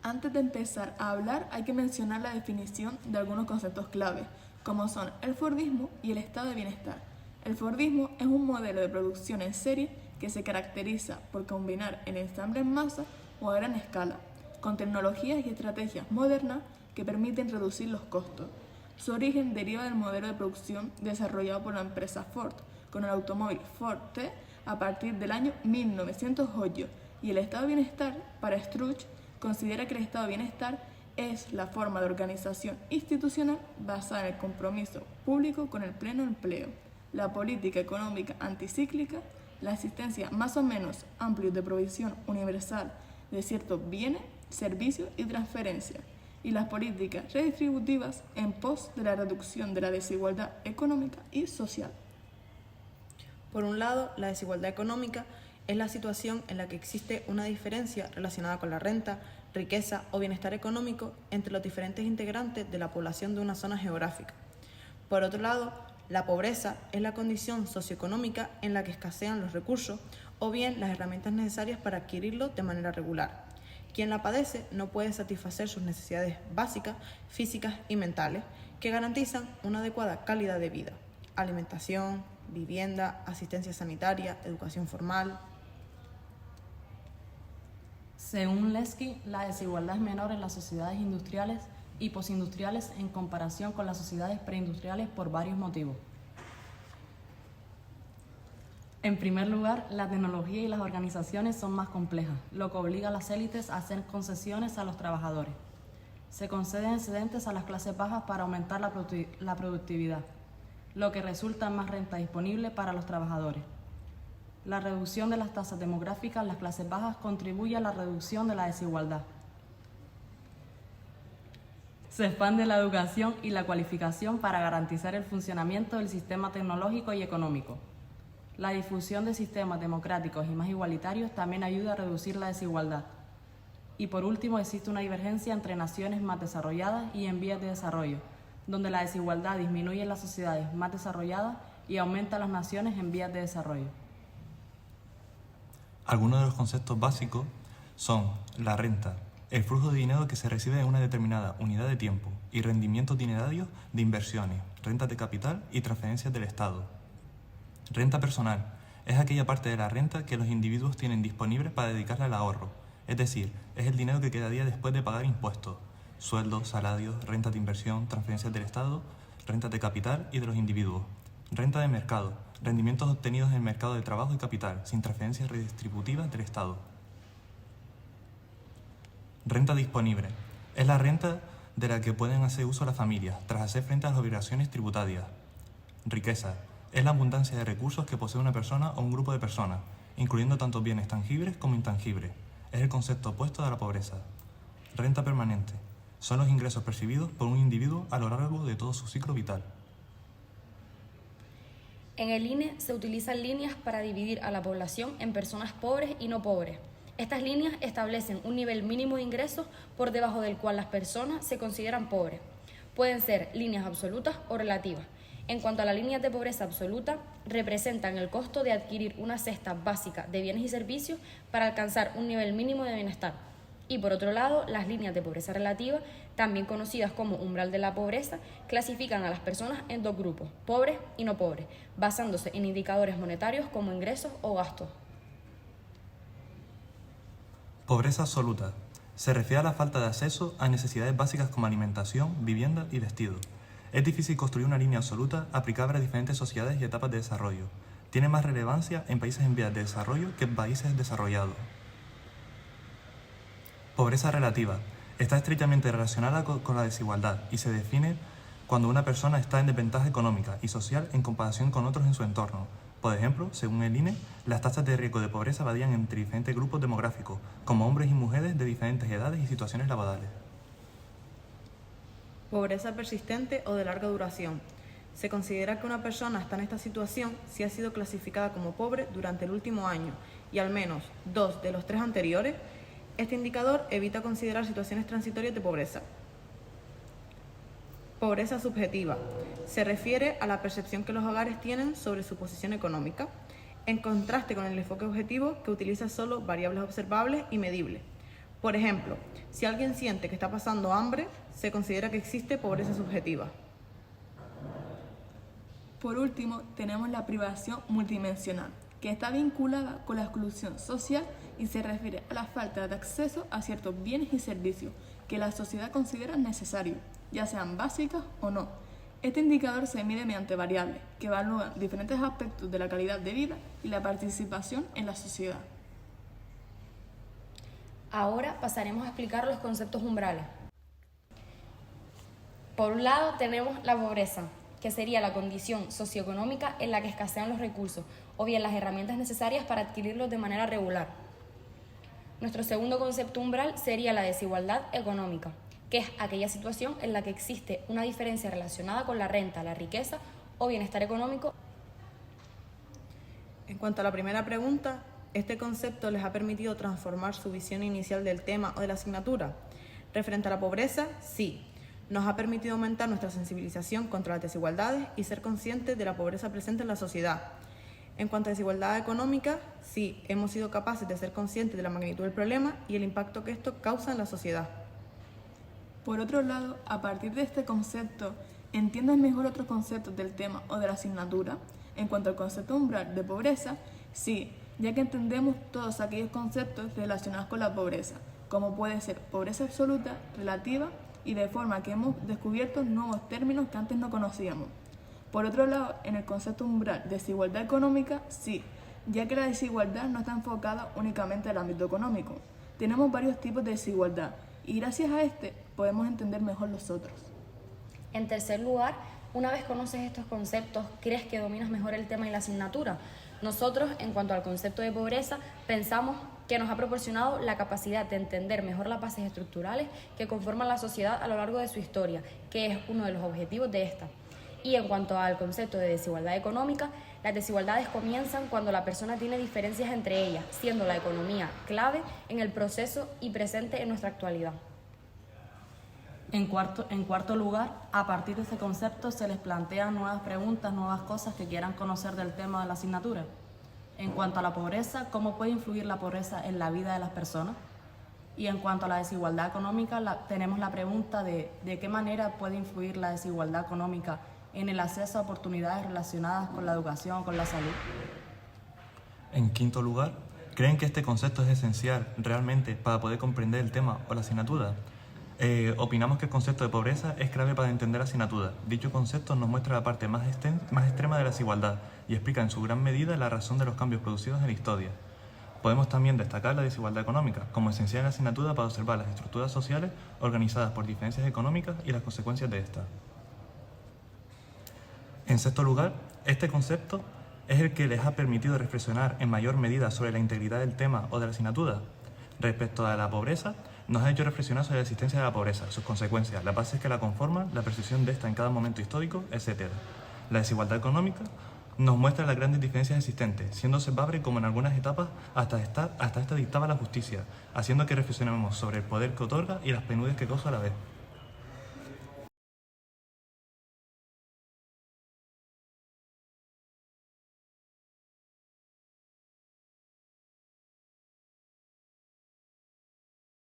Antes de empezar a hablar, hay que mencionar la definición de algunos conceptos clave, como son el Fordismo y el estado de bienestar. El Fordismo es un modelo de producción en serie que se caracteriza por combinar el ensamble en masa o a gran escala, con tecnologías y estrategias modernas que permiten reducir los costos. Su origen deriva del modelo de producción desarrollado por la empresa Ford, con el automóvil Ford T a partir del año 1908, y el estado de bienestar, para Struch, considera que el estado de bienestar es la forma de organización institucional basada en el compromiso público con el pleno empleo, la política económica anticíclica, la existencia más o menos amplia de provisión universal de ciertos bienes, servicios y transferencias, y las políticas redistributivas en pos de la reducción de la desigualdad económica y social. Por un lado, la desigualdad económica es la situación en la que existe una diferencia relacionada con la renta, riqueza o bienestar económico entre los diferentes integrantes de la población de una zona geográfica. Por otro lado, la pobreza es la condición socioeconómica en la que escasean los recursos o bien las herramientas necesarias para adquirirlos de manera regular. Quien la padece no puede satisfacer sus necesidades básicas, físicas y mentales, que garantizan una adecuada calidad de vida: alimentación, vivienda, asistencia sanitaria, educación formal. Según Lesky, la desigualdad es menor en las sociedades industriales y posindustriales en comparación con las sociedades preindustriales por varios motivos. En primer lugar, la tecnología y las organizaciones son más complejas, lo que obliga a las élites a hacer concesiones a los trabajadores. Se conceden excedentes a las clases bajas para aumentar la productividad, lo que resulta en más renta disponible para los trabajadores. La reducción de las tasas demográficas en las clases bajas contribuye a la reducción de la desigualdad. Se expande la educación y la cualificación para garantizar el funcionamiento del sistema tecnológico y económico. La difusión de sistemas democráticos y más igualitarios también ayuda a reducir la desigualdad. Y por último, existe una divergencia entre naciones más desarrolladas y en vías de desarrollo, donde la desigualdad disminuye en las sociedades más desarrolladas y aumenta en las naciones en vías de desarrollo. Algunos de los conceptos básicos son la renta, el flujo de dinero que se recibe en una determinada unidad de tiempo, y rendimientos dinerarios de inversiones, rentas de capital y transferencias del Estado. Renta personal es aquella parte de la renta que los individuos tienen disponible para dedicarla al ahorro, es decir, es el dinero que quedaría después de pagar impuestos, sueldos, salarios, rentas de inversión, transferencias del Estado, rentas de capital y de los individuos. Renta de mercado, rendimientos obtenidos en el mercado de trabajo y capital, sin transferencias redistributivas del Estado. Renta disponible es la renta de la que pueden hacer uso las familias tras hacer frente a las obligaciones tributarias. Riqueza es la abundancia de recursos que posee una persona o un grupo de personas, incluyendo tanto bienes tangibles como intangibles. Es el concepto opuesto de la pobreza. Renta permanente son los ingresos percibidos por un individuo a lo largo de todo su ciclo vital. En el INE se utilizan líneas para dividir a la población en personas pobres y no pobres. Estas líneas establecen un nivel mínimo de ingresos por debajo del cual las personas se consideran pobres. Pueden ser líneas absolutas o relativas. En cuanto a las líneas de pobreza absoluta, representan el costo de adquirir una cesta básica de bienes y servicios para alcanzar un nivel mínimo de bienestar. Y por otro lado, las líneas de pobreza relativa, también conocidas como umbral de la pobreza, clasifican a las personas en dos grupos, pobres y no pobres, basándose en indicadores monetarios como ingresos o gastos. Pobreza absoluta se refiere a la falta de acceso a necesidades básicas como alimentación, vivienda y vestido. Es difícil construir una línea absoluta aplicable a diferentes sociedades y etapas de desarrollo. Tiene más relevancia en países en vías de desarrollo que en países desarrollados. Pobreza relativa está estrechamente relacionada con la desigualdad y se define cuando una persona está en desventaja económica y social en comparación con otros en su entorno. Por ejemplo, según el INE, las tasas de riesgo de pobreza varían entre diferentes grupos demográficos, como hombres y mujeres de diferentes edades y situaciones laborales. Pobreza persistente o de larga duración. Se considera que una persona está en esta situación si ha sido clasificada como pobre durante el último año y al menos 2 de los 3 anteriores. Este indicador evita considerar situaciones transitorias de pobreza. Pobreza subjetiva. Se refiere a la percepción que los hogares tienen sobre su posición económica, en contraste con el enfoque objetivo que utiliza solo variables observables y medibles. Por ejemplo, si alguien siente que está pasando hambre, se considera que existe pobreza subjetiva. Por último, tenemos la privación multidimensional, que está vinculada con la exclusión social y se refiere a la falta de acceso a ciertos bienes y servicios que la sociedad considera necesarios, ya sean básicas o no. Este indicador se mide mediante variables que evalúan diferentes aspectos de la calidad de vida y la participación en la sociedad. Ahora pasaremos a explicar los conceptos umbrales. Por un lado tenemos la pobreza, que sería la condición socioeconómica en la que escasean los recursos o bien las herramientas necesarias para adquirirlos de manera regular. Nuestro segundo concepto umbral sería la desigualdad económica, que es aquella situación en la que existe una diferencia relacionada con la renta, la riqueza o bienestar económico. En cuanto a la primera pregunta, este concepto les ha permitido transformar su visión inicial del tema o de la asignatura. Referente a la pobreza, sí, nos ha permitido aumentar nuestra sensibilización contra las desigualdades y ser conscientes de la pobreza presente en la sociedad. En cuanto a desigualdad económica, sí, hemos sido capaces de ser conscientes de la magnitud del problema y el impacto que esto causa en la sociedad. Por otro lado, a partir de este concepto, ¿entiendes mejor otros conceptos del tema o de la asignatura? En cuanto al concepto umbral de pobreza, sí, ya que entendemos todos aquellos conceptos relacionados con la pobreza, como puede ser pobreza absoluta, relativa y de forma que hemos descubierto nuevos términos que antes no conocíamos. Por otro lado, en el concepto umbral de desigualdad económica, sí, ya que la desigualdad no está enfocada únicamente al ámbito económico. Tenemos varios tipos de desigualdad y gracias a este podemos entender mejor los otros. En tercer lugar, una vez conoces estos conceptos, ¿crees que dominas mejor el tema y la asignatura? Nosotros, en cuanto al concepto de pobreza, pensamos que nos ha proporcionado la capacidad de entender mejor las bases estructurales que conforman la sociedad a lo largo de su historia, que es uno de los objetivos de esta. Y en cuanto al concepto de desigualdad económica, las desigualdades comienzan cuando la persona tiene diferencias entre ellas, siendo la economía clave en el proceso y presente en nuestra actualidad. En cuarto lugar, a partir de este concepto se les plantean nuevas preguntas, nuevas cosas que quieran conocer del tema de la asignatura. En cuanto a la pobreza, ¿cómo puede influir la pobreza en la vida de las personas? Y en cuanto a la desigualdad económica, tenemos la pregunta de qué manera puede influir la desigualdad económica en el acceso a oportunidades relacionadas con la educación o con la salud. En quinto lugar, ¿creen que este concepto es esencial realmente para poder comprender el tema o la asignatura? Opinamos que el concepto de pobreza es clave para entender la asignatura. Dicho concepto nos muestra la parte más extrema de la desigualdad y explica en su gran medida la razón de los cambios producidos en la historia. Podemos también destacar la desigualdad económica como esencial en la asignatura para observar las estructuras sociales organizadas por diferencias económicas y las consecuencias de estas. En sexto lugar, este concepto es el que les ha permitido reflexionar en mayor medida sobre la integridad del tema o de la asignatura. Respecto a la pobreza, nos ha hecho reflexionar sobre la existencia de la pobreza, sus consecuencias, las bases que la conforman, la percepción de esta en cada momento histórico, etc. La desigualdad económica nos muestra las grandes diferencias existentes, siendo observable como en algunas etapas hasta esta dictaba la justicia, haciendo que reflexionemos sobre el poder que otorga y las penurias que causa a la vez.